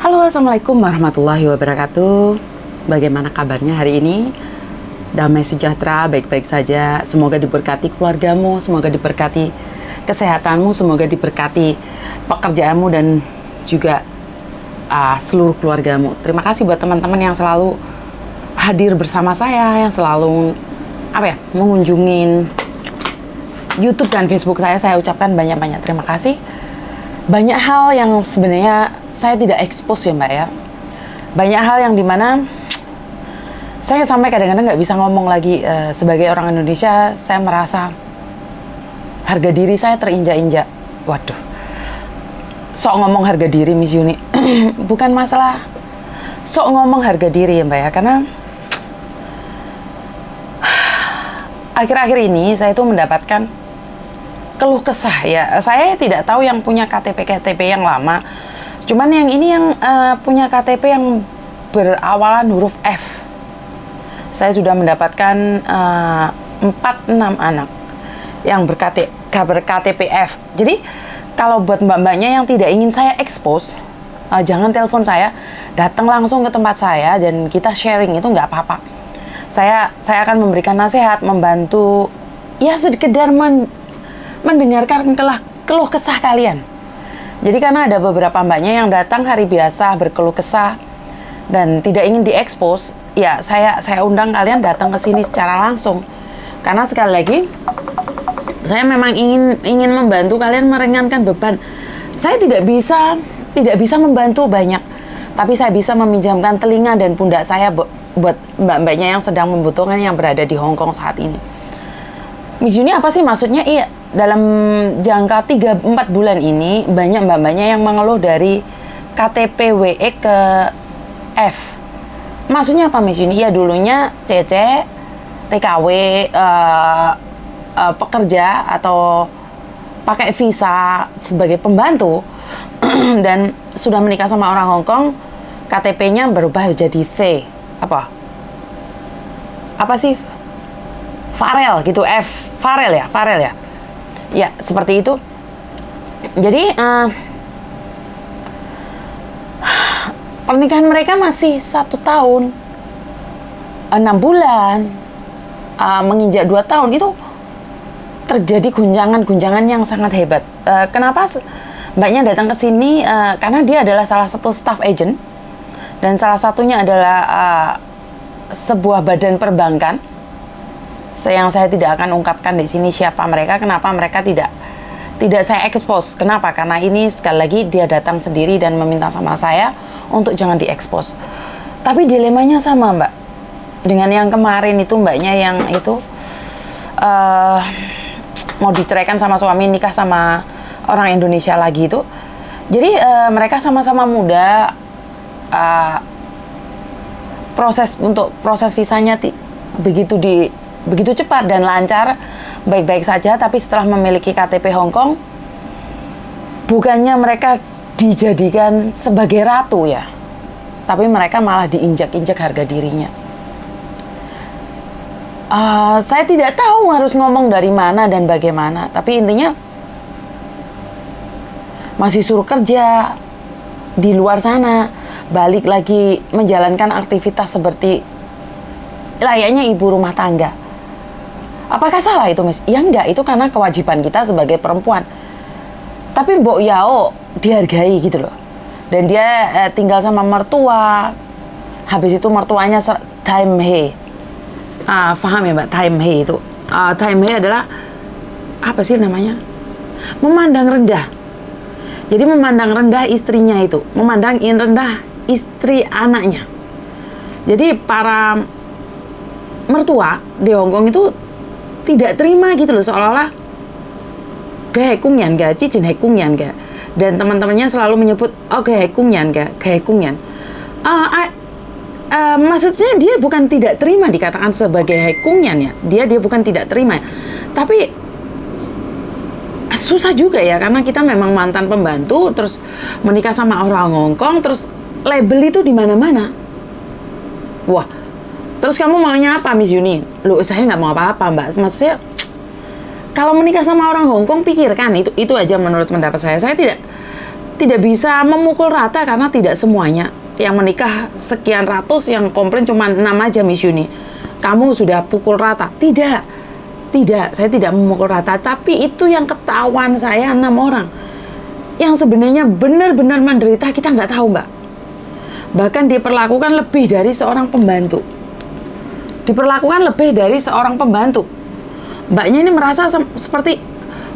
Halo, Assalamualaikum warahmatullahi wabarakatuh. Bagaimana kabarnya hari ini? Damai sejahtera, baik-baik saja. Semoga diberkati keluargamu, semoga diberkati kesehatanmu, semoga diberkati pekerjaanmu dan juga seluruh keluargamu. Terima kasih buat teman-teman yang selalu hadir bersama saya, yang selalu mengunjungi YouTube dan Facebook saya. Saya ucapkan banyak-banyak terima kasih. Banyak hal yang sebenarnya saya tidak expose ya Mbak ya. Banyak hal yang dimana saya sampai kadang-kadang nggak bisa ngomong lagi. Sebagai orang Indonesia, saya merasa harga diri saya terinjak-injak. Waduh, sok ngomong harga diri Miss Yuni. Bukan masalah sok ngomong harga diri ya Mbak ya, karena akhir-akhir ini saya itu mendapatkan keluh kesah ya. Saya tidak tahu yang punya KTP yang lama. Cuman yang ini yang punya KTP yang berawalan huruf F. Saya sudah mendapatkan 4-6 anak yang berKTP F. Jadi kalau buat mbak-mbaknya yang tidak ingin saya expose, jangan telepon saya, datang langsung ke tempat saya dan kita sharing, itu nggak apa-apa. Saya akan memberikan nasihat, membantu, ya sekedar mendengarkan keluh kesah kalian. Jadi karena ada beberapa mbaknya yang datang hari biasa berkeluh kesah dan tidak ingin diekspos, ya saya undang kalian datang ke sini secara langsung. Karena sekali lagi saya memang ingin membantu kalian meringankan beban. Saya tidak bisa membantu banyak, tapi saya bisa meminjamkan telinga dan pundak saya buat mbak-mbaknya yang sedang membutuhkan, yang berada di Hong Kong saat ini. Miss Yuni, apa sih maksudnya? Iya, dalam jangka 3-4 bulan ini banyak mbak-mbaknya yang mengeluh dari KTP WE ke F. Maksudnya apa Miss Yuni? Ya dulunya CC, TKW, pekerja atau pakai visa sebagai pembantu dan sudah menikah sama orang Hong Kong, KTP-nya berubah jadi V. Apa sih? Farel gitu, Farel ya. Ya, seperti itu. Jadi pernikahan mereka masih 1 tahun 6 bulan, menginjak 2 tahun, itu terjadi guncangan yang sangat hebat. Kenapa mbaknya datang ke sini? Karena dia adalah salah satu staff agent dan salah satunya adalah sebuah badan perbankan. Yang saya tidak akan ungkapkan di sini siapa mereka, kenapa mereka tidak saya expose. Kenapa? Karena ini sekali lagi dia datang sendiri dan meminta sama saya untuk jangan diekspos. Tapi dilemanya sama Mbak dengan yang kemarin itu, mbaknya yang itu mau diceraikan sama suami, nikah sama orang Indonesia lagi itu. Jadi mereka sama-sama muda, proses visanya begitu cepat dan lancar, baik-baik saja. Tapi setelah memiliki KTP Hong Kong, bukannya mereka dijadikan sebagai ratu ya, tapi mereka malah diinjak-injak harga dirinya. Saya tidak tahu harus ngomong dari mana dan bagaimana, tapi intinya masih suruh kerja di luar sana, balik lagi menjalankan aktivitas seperti layaknya ibu rumah tangga. Apakah salah itu, Miss? Ya enggak, itu karena kewajiban kita sebagai perempuan. Tapi Mbok Yao dihargai gitu loh. Dan dia tinggal sama mertua. Habis itu mertuanya Time He. Paham ya Mbak, Time He itu? Time He adalah apa sih namanya? Memandang rendah. Jadi memandang rendah istrinya itu, memandang rendah istri anaknya. Jadi para mertua di Hong Kong itu tidak terima gitu loh, seolah-olah gehekungyan ga, cicin hekungyan ga. Dan teman-temannya selalu menyebut gehekungyan ga, gehekungyan. Maksudnya dia bukan tidak terima dikatakan sebagai hekungyan ya. Dia bukan tidak terima. Tapi susah juga ya, karena kita memang mantan pembantu terus menikah sama orang Hong Kong, terus label itu di mana-mana. Wah, terus kamu maunya apa Miss Yuni? Loh, saya nggak mau apa-apa Mbak. Maksudnya kalau menikah sama orang Hong Kong, pikirkan itu aja menurut pendapat saya. Saya tidak bisa memukul rata karena tidak semuanya yang menikah sekian ratus yang komplain cuma 6 aja, Miss Yuni. Kamu sudah pukul rata. Tidak, saya tidak memukul rata. Tapi itu yang ketahuan saya 6 orang. Yang sebenarnya benar-benar menderita kita nggak tahu, Mbak. Bahkan diperlakukan lebih dari seorang pembantu. Mbaknya ini merasa seperti,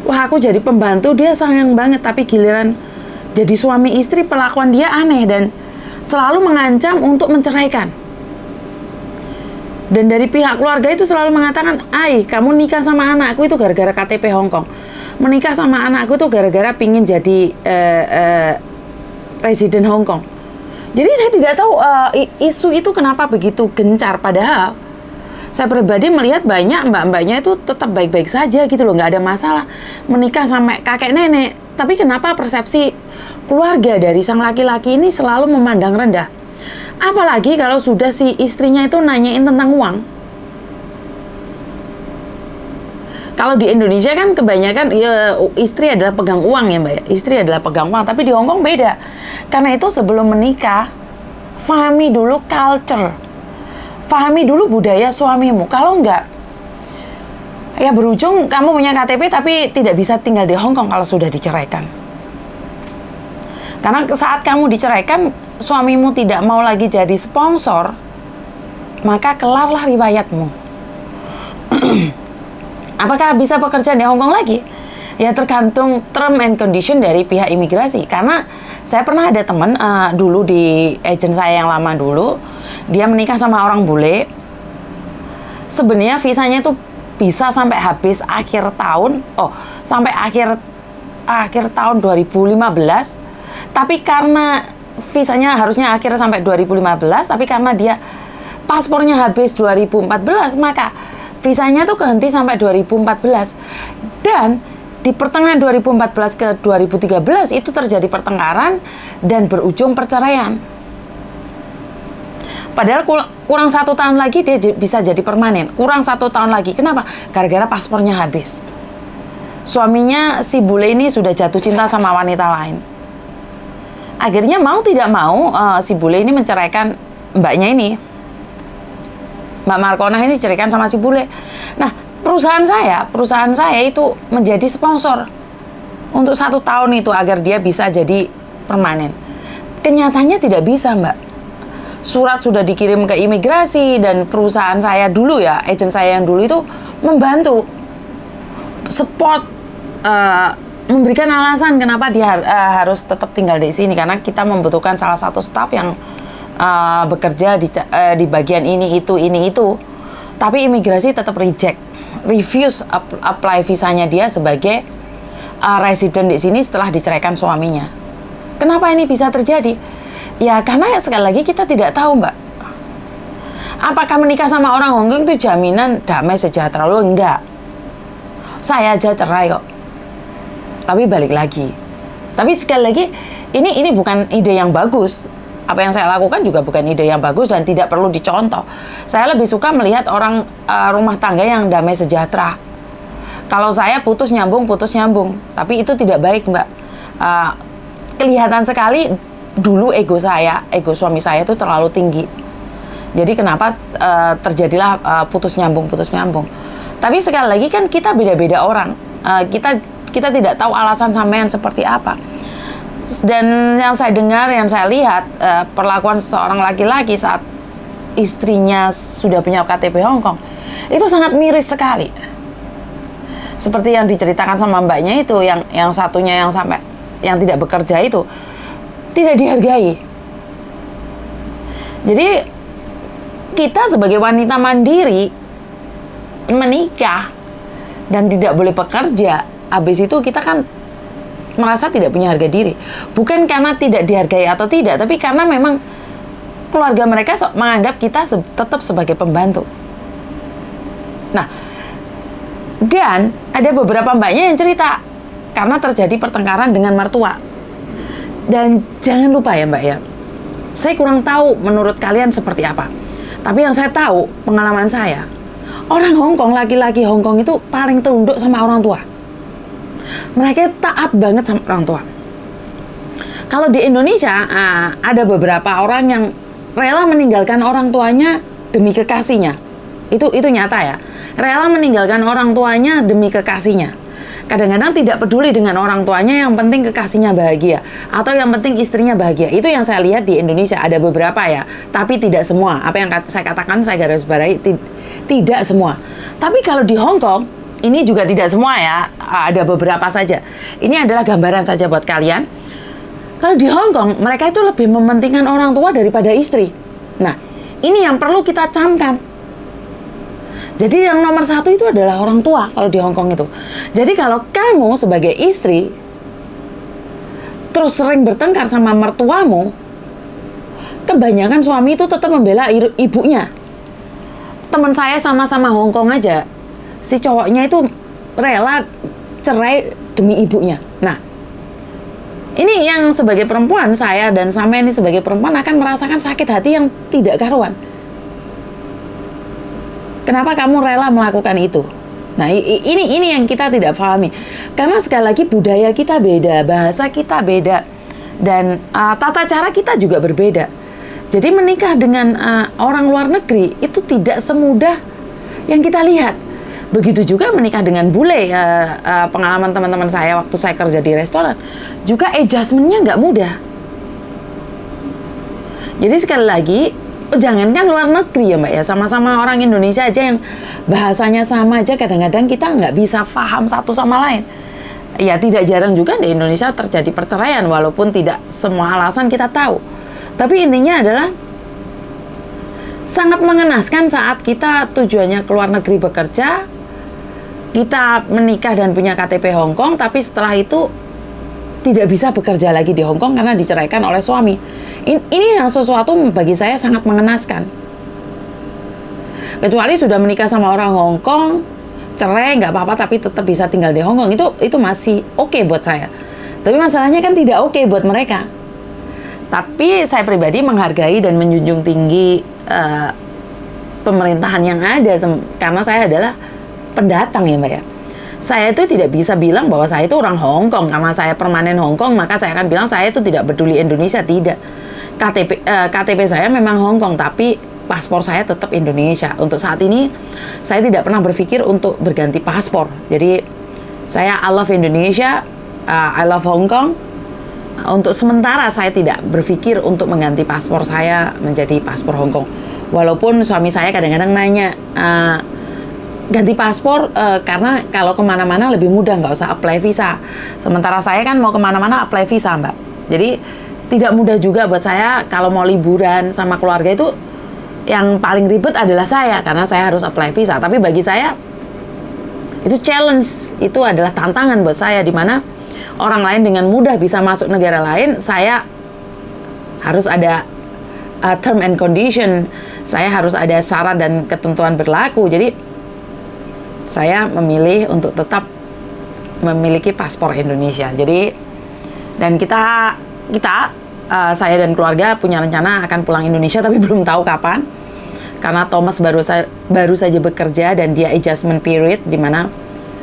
wah aku jadi pembantu, dia sayang banget. Tapi giliran jadi suami istri, perlakuan dia aneh dan selalu mengancam untuk menceraikan. Dan dari pihak keluarga itu selalu mengatakan, kamu nikah sama anakku itu gara-gara KTP Hong Kong. Menikah sama anakku itu gara-gara pingin jadi residen Hong Kong. Jadi saya tidak tahu isu itu kenapa begitu gencar. Padahal saya pribadi melihat banyak mbak-mbaknya itu tetap baik-baik saja gitu loh, nggak ada masalah. Menikah sampai kakek nenek. Tapi kenapa persepsi keluarga dari sang laki-laki ini selalu memandang rendah? Apalagi kalau sudah si istrinya itu nanyain tentang uang. Kalau di Indonesia kan kebanyakan ya, istri adalah pegang uang ya Mbak ya. Istri adalah pegang uang, tapi di Hong Kong beda. Karena itu sebelum menikah, fahami dulu culture. Fahami dulu budaya suamimu. Kalau enggak, ya berujung kamu punya KTP tapi tidak bisa tinggal di Hong Kong kalau sudah diceraikan. Karena saat kamu diceraikan, suamimu tidak mau lagi jadi sponsor, maka kelarlah riwayatmu. Apakah bisa bekerja di Hong Kong lagi? Ya tergantung term and condition dari pihak imigrasi. Karena saya pernah ada teman dulu di agent saya yang lama dulu, dia menikah sama orang bule. Sebenarnya visanya itu bisa sampai habis akhir tahun, sampai akhir tahun 2015. Tapi karena visanya harusnya akhir sampai 2015, tapi karena dia paspornya habis 2014, maka visanya tuh kehenti sampai 2014. Dan di pertengahan 2014 ke 2013 itu terjadi pertengkaran dan berujung perceraian. Padahal kurang 1 tahun lagi dia bisa jadi permanen. Kurang 1 tahun lagi. Kenapa? Gara-gara paspornya habis. Suaminya si bule ini sudah jatuh cinta sama wanita lain. Akhirnya mau tidak mau si bule ini menceraikan mbaknya ini. Mbak Markona ini diceraikan sama si bule. Nah, perusahaan saya itu menjadi sponsor untuk 1 tahun itu agar dia bisa jadi permanen. Kenyataannya tidak bisa, Mbak. Surat sudah dikirim ke imigrasi dan perusahaan saya dulu ya, agent saya yang dulu itu membantu, support, memberikan alasan kenapa dia harus tetap tinggal di sini karena kita membutuhkan salah satu staff yang bekerja di bagian ini itu. Tapi imigrasi tetap refuse apply visanya dia sebagai resident di sini setelah diceraikan suaminya. Kenapa ini bisa terjadi? Ya karena sekali lagi kita tidak tahu, Mbak. Apakah menikah sama orang Hong Kong itu jaminan damai sejahtera? Loh, enggak. Saya aja cerai kok. Tapi balik lagi. Tapi sekali lagi ini bukan ide yang bagus. Apa yang saya lakukan juga bukan ide yang bagus dan tidak perlu dicontoh. Saya lebih suka melihat orang rumah tangga yang damai sejahtera. Kalau saya putus nyambung. Tapi itu tidak baik, Mbak. Kelihatan sekali dulu ego suami saya itu terlalu tinggi. Jadi kenapa terjadilah putus nyambung. Tapi sekali lagi kan kita beda-beda orang. Kita tidak tahu alasan sampean seperti apa. Dan yang saya dengar, yang saya lihat, perlakuan seorang laki-laki saat istrinya sudah punya KTP Hong Kong, itu sangat miris sekali. Seperti yang diceritakan sama mbaknya itu, yang satunya yang tidak bekerja itu, tidak dihargai. Jadi, kita sebagai wanita mandiri, menikah, dan tidak boleh bekerja, habis itu kita kan merasa tidak punya harga diri. Bukan karena tidak dihargai atau tidak, tapi karena memang keluarga mereka menganggap kita tetap sebagai pembantu. Nah, dan ada beberapa mbaknya yang cerita karena terjadi pertengkaran dengan mertua. Dan jangan lupa ya Mbak ya, saya kurang tahu menurut kalian seperti apa. Tapi yang saya tahu, pengalaman saya, orang Hong Kong, laki-laki Hong Kong itu paling tunduk sama orang tua. Mereka taat banget sama orang tua. Kalau di Indonesia ada beberapa orang yang rela meninggalkan orang tuanya demi kekasihnya. Itu nyata ya. Rela meninggalkan orang tuanya demi kekasihnya. Kadang-kadang tidak peduli dengan orang tuanya, yang penting kekasihnya bahagia atau yang penting istrinya bahagia. Itu yang saya lihat di Indonesia, ada beberapa ya, tapi tidak semua. Apa yang saya katakan, saya garis bawahi, tidak semua. Tapi kalau di Hong Kong, ini juga tidak semua ya, ada beberapa saja. Ini adalah gambaran saja buat kalian. Kalau di Hong Kong, mereka itu lebih mementingkan orang tua daripada istri. Nah, ini yang perlu kita camkan. Jadi yang nomor satu itu adalah orang tua kalau di Hong Kong itu. Jadi kalau kamu sebagai istri terus sering bertengkar sama mertuamu, kebanyakan suami itu tetap membela ibunya. Teman saya sama-sama Hong Kong aja, si cowoknya itu rela cerai demi ibunya. Nah, ini yang sebagai perempuan, saya dan sampai ini sebagai perempuan akan merasakan sakit hati yang tidak karuan. Kenapa kamu rela melakukan itu? Nah, ini yang kita tidak pahami. Karena sekali lagi budaya kita beda, bahasa kita beda, dan tata cara kita juga berbeda. Jadi menikah dengan orang luar negeri itu tidak semudah yang kita lihat. Begitu juga menikah dengan bule. Pengalaman teman-teman saya waktu saya kerja di restoran, juga adjustment-nya nggak mudah. Jadi sekali lagi, jangankan luar negeri ya Mbak ya, sama-sama orang Indonesia aja yang bahasanya sama aja, kadang-kadang kita nggak bisa paham satu sama lain. Ya tidak jarang juga di Indonesia terjadi perceraian, walaupun tidak semua alasan kita tahu. Tapi intinya adalah sangat mengenaskan saat kita tujuannya ke luar negeri bekerja, kita menikah dan punya KTP Hong Kong, tapi setelah itu tidak bisa bekerja lagi di Hong Kong karena diceraikan oleh suami. Ini yang sesuatu bagi saya sangat mengenaskan. Kecuali sudah menikah sama orang Hong Kong, cerai nggak apa-apa tapi tetap bisa tinggal di Hong Kong, itu masih oke buat saya. Tapi masalahnya kan tidak oke buat mereka. Tapi saya pribadi menghargai dan menjunjung tinggi pemerintahan yang ada, karena saya adalah pendatang ya Mbak ya. Saya itu tidak bisa bilang bahwa saya itu orang Hong Kong karena saya permanen Hong Kong, maka saya akan bilang saya itu tidak peduli Indonesia. Tidak. KTP saya memang Hong Kong, tapi paspor saya tetap Indonesia. Untuk saat ini saya tidak pernah berpikir untuk berganti paspor. Jadi saya I love Indonesia, I love Hong Kong. Untuk sementara saya tidak berpikir untuk mengganti paspor saya menjadi paspor Hong Kong. Walaupun suami saya kadang-kadang nanya, ganti paspor karena kalau kemana-mana lebih mudah, nggak usah apply visa. Sementara saya kan mau kemana-mana apply visa Mbak. Jadi tidak mudah juga buat saya kalau mau liburan sama keluarga, itu yang paling ribet adalah saya karena saya harus apply visa. Tapi bagi saya itu challenge, itu adalah tantangan buat saya, di mana orang lain dengan mudah bisa masuk negara lain, saya harus ada term and condition, saya harus ada syarat dan ketentuan berlaku. Jadi saya memilih untuk tetap memiliki paspor Indonesia. Jadi dan kita saya dan keluarga punya rencana akan pulang Indonesia, tapi belum tahu kapan. Karena Thomas baru saja bekerja dan dia adjustment period, di mana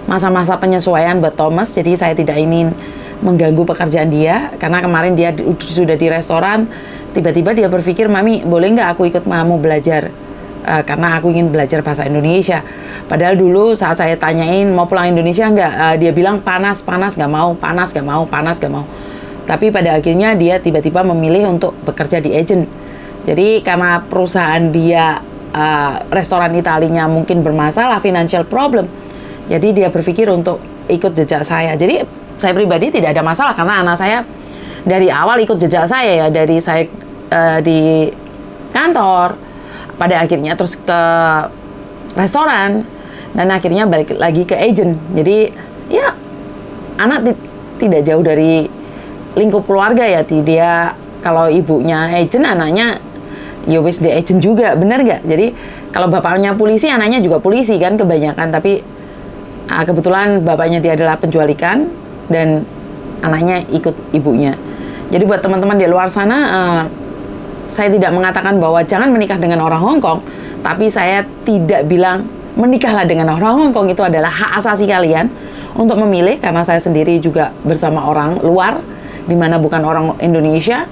masa-masa penyesuaian buat Thomas. Jadi saya tidak ingin mengganggu pekerjaan dia, karena kemarin dia sudah di restoran, tiba-tiba dia berpikir, "Mami, boleh nggak aku ikut Mamu belajar?" Karena aku ingin belajar bahasa Indonesia. Padahal dulu saat saya tanyain mau pulang Indonesia nggak, dia bilang panas nggak mau, panas nggak mau. Tapi pada akhirnya dia tiba-tiba memilih untuk bekerja di agent. Jadi karena perusahaan dia restoran Italinya mungkin bermasalah, financial problem, jadi dia berpikir untuk ikut jejak saya. Jadi saya pribadi tidak ada masalah karena anak saya dari awal ikut jejak saya ya, dari saya di kantor, pada akhirnya terus ke restoran, dan akhirnya balik lagi ke agent. Jadi ya anak tidak jauh dari lingkup keluarga ya. Dia kalau ibunya agent, anaknya ya wis di agent juga, bener nggak? Jadi kalau bapaknya polisi, anaknya juga polisi kan kebanyakan. Tapi kebetulan bapaknya dia adalah penjual ikan dan anaknya ikut ibunya. Jadi buat teman-teman di luar sana, saya tidak mengatakan bahwa jangan menikah dengan orang Hong Kong, tapi saya tidak bilang menikahlah dengan orang Hong Kong. Itu adalah hak asasi kalian untuk memilih, karena saya sendiri juga bersama orang luar di mana bukan orang Indonesia.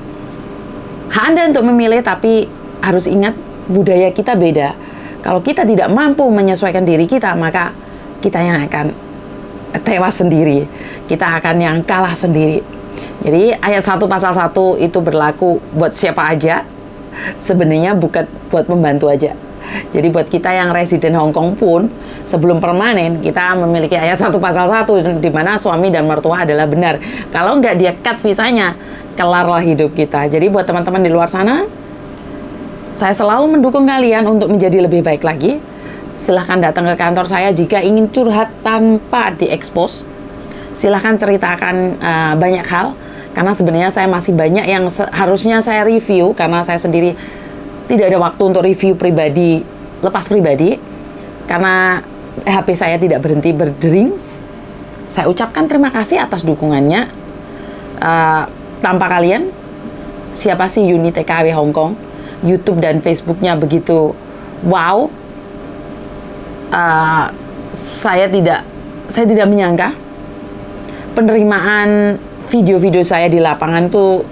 Hak Anda untuk memilih, tapi harus ingat budaya kita beda. Kalau kita tidak mampu menyesuaikan diri kita, maka kita yang akan tewas sendiri. Kita akan yang kalah sendiri. Jadi ayat 1 pasal 1 itu berlaku buat siapa aja. Sebenarnya bukan buat pembantu aja. Jadi buat kita yang residen Hong Kong pun, sebelum permanen, kita memiliki ayat 1 pasal 1, di mana suami dan mertua adalah benar. Kalau nggak dia cut visanya, kelarlah hidup kita. Jadi buat teman-teman di luar sana, saya selalu mendukung kalian untuk menjadi lebih baik lagi. Silahkan datang ke kantor saya jika ingin curhat tanpa diekspos. Silahkan ceritakan banyak hal, karena sebenarnya saya masih banyak yang harusnya saya review, karena saya sendiri tidak ada waktu untuk review pribadi, lepas pribadi, karena HP saya tidak berhenti berdering. Saya ucapkan terima kasih atas dukungannya. Tanpa kalian, siapa sih Uni TKW Hong Kong? YouTube dan Facebooknya begitu wow. Saya tidak menyangka penerimaan video-video saya di lapangan tuh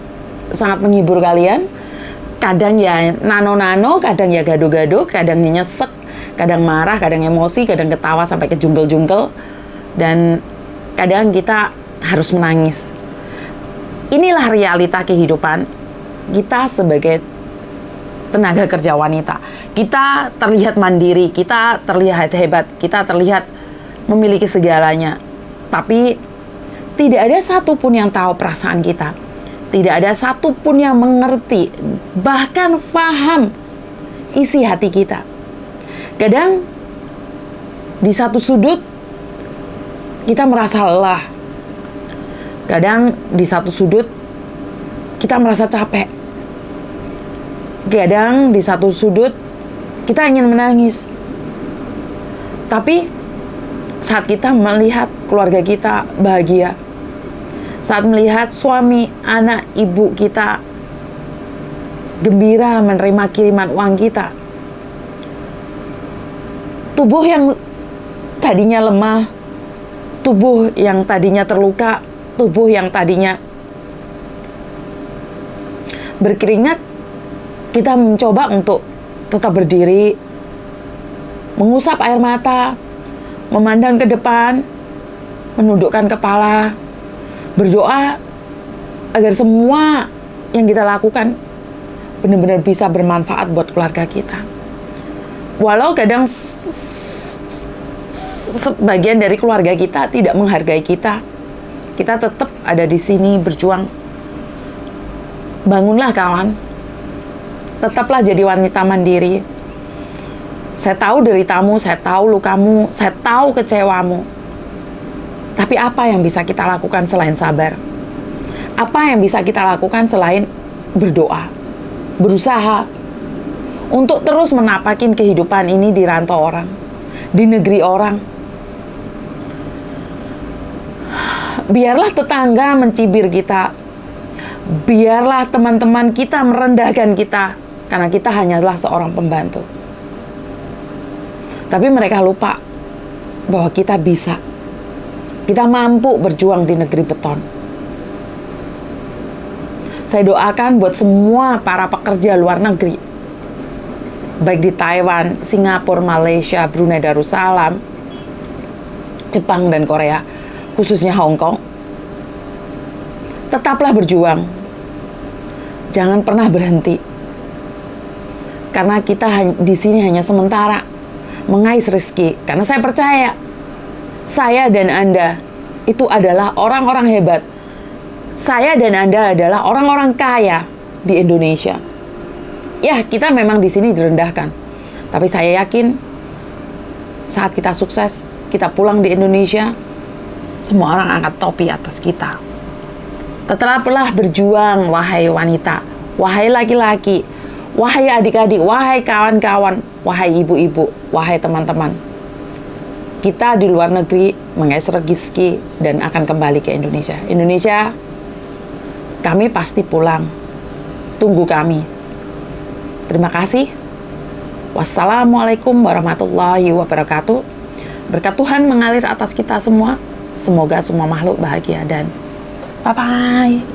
sangat menghibur kalian. Kadang ya nano-nano, kadang ya gado-gado, kadang nyesek, kadang marah, kadang emosi, kadang ketawa sampai ke jungkel-jungkel, dan kadang kita harus menangis. Inilah realita kehidupan kita sebagai tenaga kerja wanita. Kita terlihat mandiri, kita terlihat hebat, kita terlihat memiliki segalanya. Tapi tidak ada satupun yang tahu perasaan kita. Tidak ada satupun yang mengerti, bahkan paham isi hati kita. Kadang di satu sudut kita merasa lelah. Kadang di satu sudut kita merasa capek. Kadang di satu sudut kita ingin menangis. Tapi saat kita melihat keluarga kita bahagia, saat melihat suami, anak, ibu kita gembira menerima kiriman uang kita, tubuh yang tadinya lemah, tubuh yang tadinya terluka, tubuh yang tadinya berkeringat, kita mencoba untuk tetap berdiri, mengusap air mata, memandang ke depan, menundukkan kepala, berdoa agar semua yang kita lakukan benar-benar bisa bermanfaat buat keluarga kita. Walau kadang sebagian dari keluarga kita tidak menghargai kita, kita tetap ada di sini berjuang. Bangunlah kawan, tetaplah jadi wanita mandiri. Saya tahu deritamu, saya tahu lukamu, saya tahu kecewamu. Tapi apa yang bisa kita lakukan selain sabar? Apa yang bisa kita lakukan selain berdoa, berusaha untuk terus menapakin kehidupan ini di rantau orang, di negeri orang. Biarlah tetangga mencibir kita, biarlah teman-teman kita merendahkan kita, karena kita hanyalah seorang pembantu. Tapi mereka lupa bahwa kita bisa. Kita mampu berjuang di negeri beton. Saya doakan buat semua para pekerja luar negeri, baik di Taiwan, Singapura, Malaysia, Brunei Darussalam, Jepang, dan Korea, khususnya Hong Kong. Tetaplah berjuang. Jangan pernah berhenti. Karena kita di sini hanya sementara mengais rezeki. Karena saya percaya saya dan Anda itu adalah orang-orang hebat. Saya dan Anda adalah orang-orang kaya di Indonesia. Ya, kita memang di sini direndahkan. Tapi saya yakin saat kita sukses, kita pulang di Indonesia, semua orang angkat topi atas kita. Tetaplah berjuang, wahai wanita, wahai laki-laki, wahai adik-adik, wahai kawan-kawan, wahai ibu-ibu, wahai teman-teman. Kita di luar negeri mengais rezeki dan akan kembali ke Indonesia. Indonesia, kami pasti pulang. Tunggu kami. Terima kasih. Wassalamualaikum warahmatullahi wabarakatuh. Berkat Tuhan mengalir atas kita semua. Semoga semua makhluk bahagia dan bye-bye.